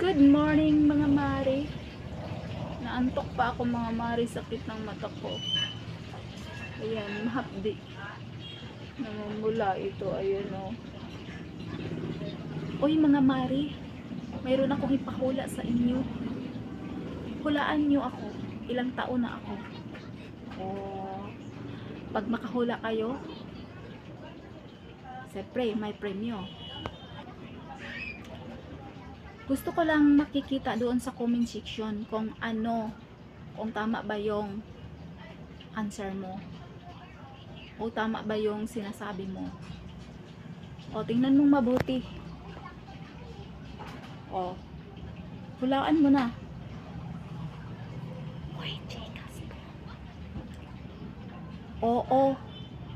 Good morning mga mari. Naantok pa ako mga mari, sakit ng mata ko. Ayan, mahapdi. Namumula ito, ayun o. Uy mga mari, mayroon akong ipahula sa inyo. Hulaan nyo ako. Ilang taon na ako. Pag makahula kayo, siyempre may premyo. Gusto ko lang makikita doon sa comment section kung tama ba yung answer mo o tama ba yung sinasabi mo. O, tingnan mong mabuti. O, hulaan mo na. Uy, chikas. Oo,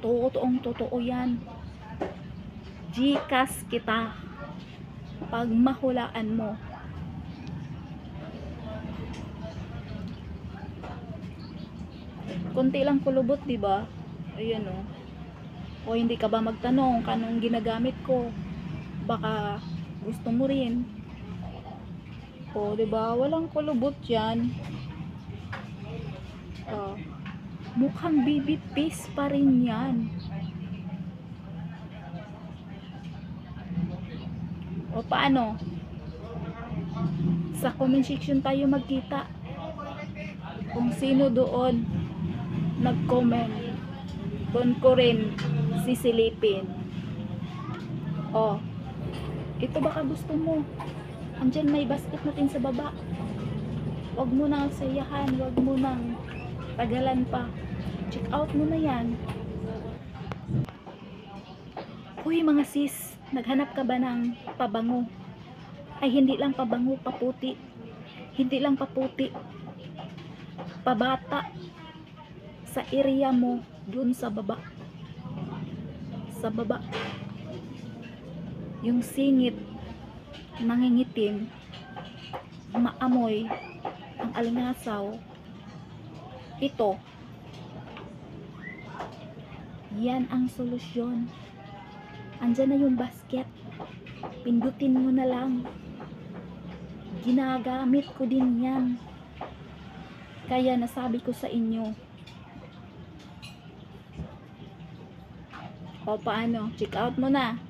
totoo yan. Gcash kita pag mahulaan mo. Konti lang kulubot, diba? Ayan o. O hindi ka ba magtanong kanong ginagamit ko? Baka gusto mo rin. O, diba? Walang kulubot yan. O, mukhang baby face pa rin yan. O, paano? Sa comment section tayo magkita kung sino doon nag-comment. Doon ko rin sisilipin. O, ito baka gusto mo. Andyan may basket natin sa baba. Huwag mo nang sayahan, huwag mo nang tagalan pa. Check out mo na yan. Uy mga sis, naghanap ka ba ng pabango? Ay hindi lang pabango, paputi. Hindi lang paputi. Pabata. Sa area mo, dun sa baba. Sa baba. Yung singit, nangingitim, maamoy, ang alingasaw. Ito. Yan ang solusyon. Andyan na yung basket. Pindutin mo na lang. Ginagamit ko din yan. Kaya nasabi ko sa inyo. O paano? Check out mo na.